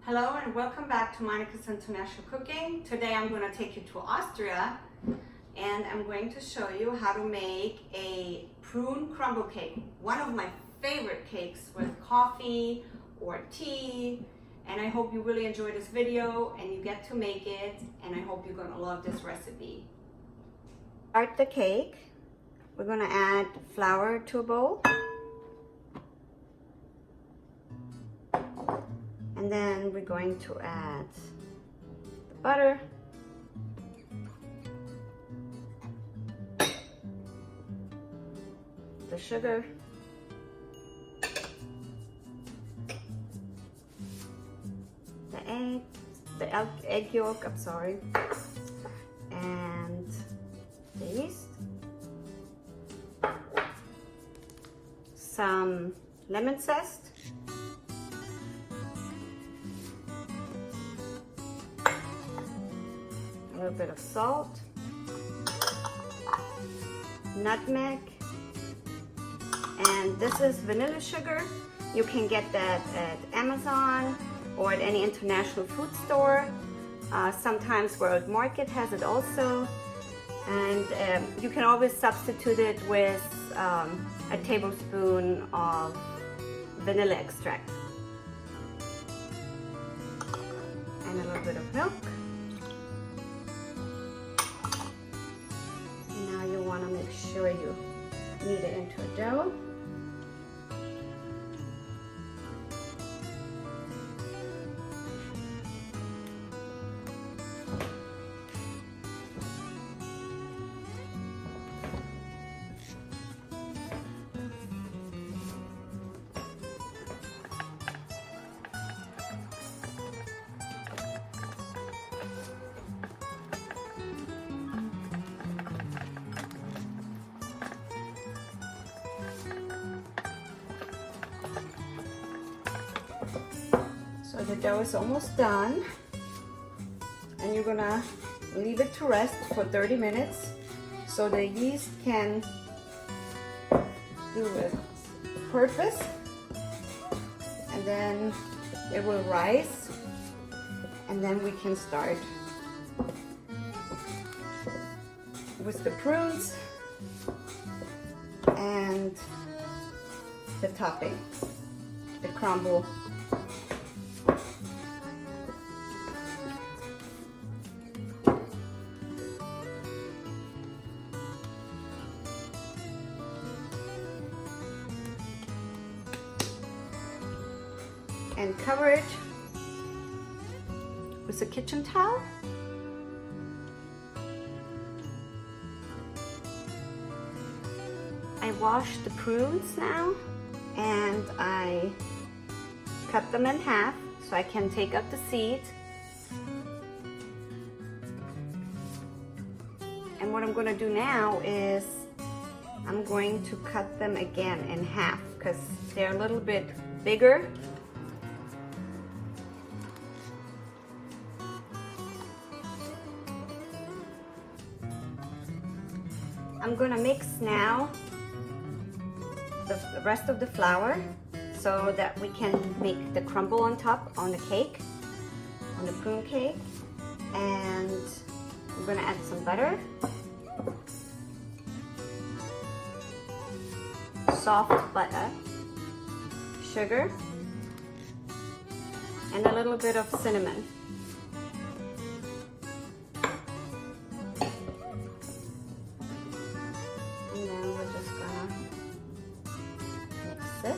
Hello and welcome back to Monika's International Cooking. Today I'm going to take you to Austria and I'm going to show you how to make a prune crumble cake. One of my favorite cakes with coffee or tea, and I hope you really enjoy this video and you get to make it, and I hope you're going to love this recipe. Start the cake. We're going to add flour to a bowl. And then we're going to add the butter, the sugar, the egg yolk, and the yeast, some lemon zest, a little bit of salt, nutmeg, and this is vanilla sugar. You can get that at Amazon or at any international food store. Sometimes World Market has it also, and you can always substitute it with a tablespoon of vanilla extract and a little bit of milk. Want to make sure you knead it into a dough. So the dough is almost done, and you're gonna leave it to rest for 30 minutes so the yeast can do its purpose, and then it will rise, and then we can start with the prunes and the topping, the crumble. And cover it with a kitchen towel. I washed the prunes now, and I cut them in half so I can take out the seeds. And what I'm going to do now is I'm going to cut them again in half because they're a little bit bigger. I'm gonna mix now the rest of the flour so that we can make the crumble on top on the cake, on the prune cake. And I'm gonna add some butter, soft butter, sugar, and a little bit of cinnamon. And then we're just gonna mix it.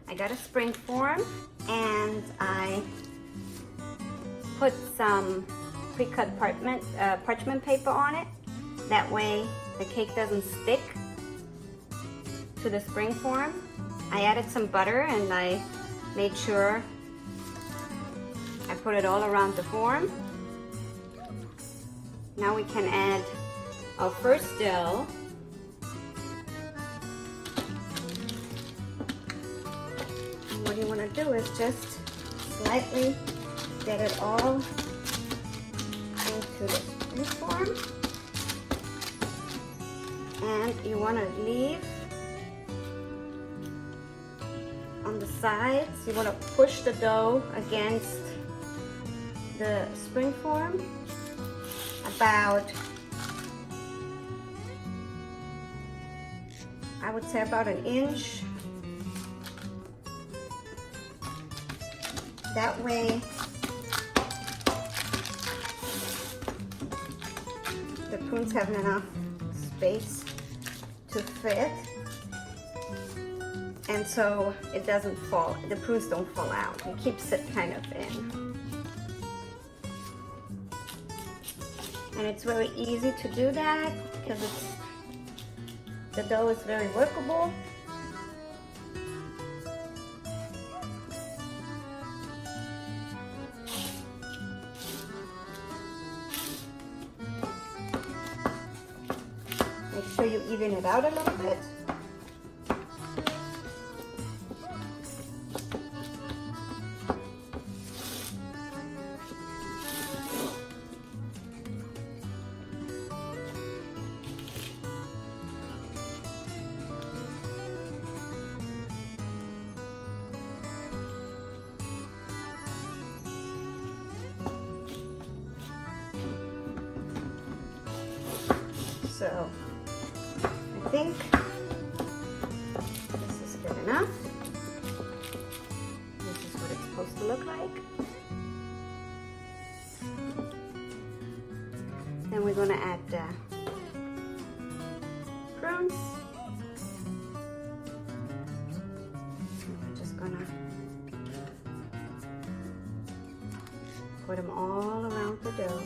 I got a spring form and I put some pre-cut parchment paper on it. That way the cake doesn't stick to the spring form. I added some butter and I made sure I put it all around the form. Now we can add our first dough. And what you want to do is just slightly get it all into the spring form. And you want to leave on the sides. You want to push the dough against the spring form about, I would say about an inch. That way the prunes have enough space to fit, and so it doesn't fall, the prunes don't fall out. It keeps it kind of in. And it's very easy to do that because the dough is very workable. Make sure you even it out a little bit. So I think this is good enough. This is what it's supposed to look like. Then we're going to add prunes. We're just going to put them all around the dough.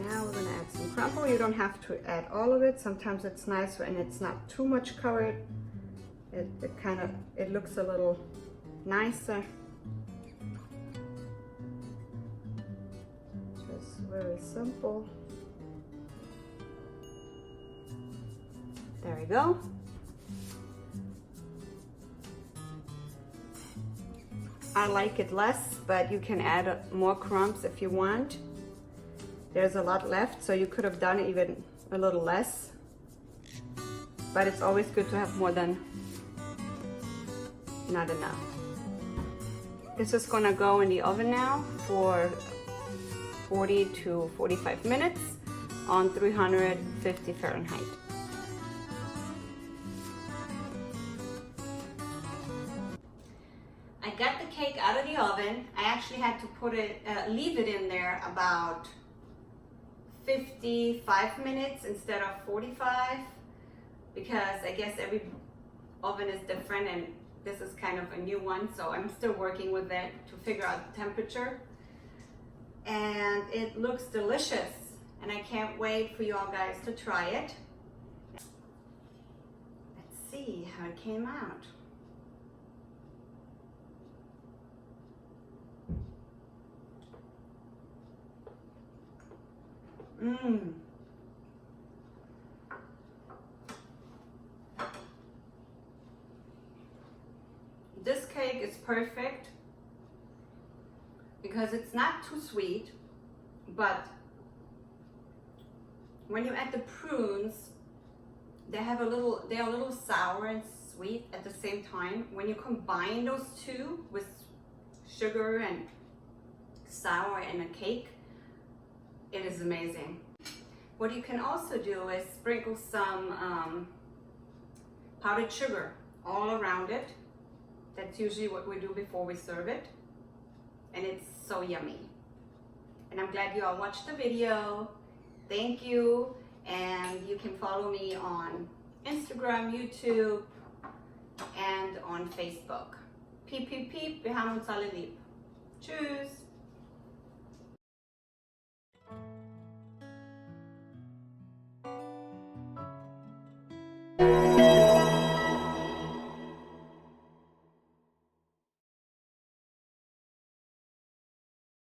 Now we're going to add some crumble. You don't have to add all of it. Sometimes it's nice when it's not too much covered. It looks a little nicer. Just very simple. There we go. I like it less, but you can add more crumbs if you want. There's a lot left, so you could have done even a little less. But it's always good to have more than not enough. This is gonna go in the oven now for 40 to 45 minutes on 350 Fahrenheit. I got the cake out of the oven. I actually had to put it, leave it in there about 55 minutes instead of 45, because I guess every oven is different and this is kind of a new one, so I'm still working with it to figure out the temperature. And it looks delicious, and I can't wait for you all guys to try it. Let's see how it came out. This cake is perfect because it's not too sweet, but when you add the prunes, they are a little sour and sweet at the same time. When you combine those two with sugar and sour in a cake. It is amazing. What you can also do is sprinkle some powdered sugar all around it. That's usually what we do before we serve it. And it's so yummy. And I'm glad you all watched the video. Thank you. And you can follow me on Instagram, YouTube, and on Facebook. Piep, piep, piep. Wir haben uns alle lieb. Tschüss.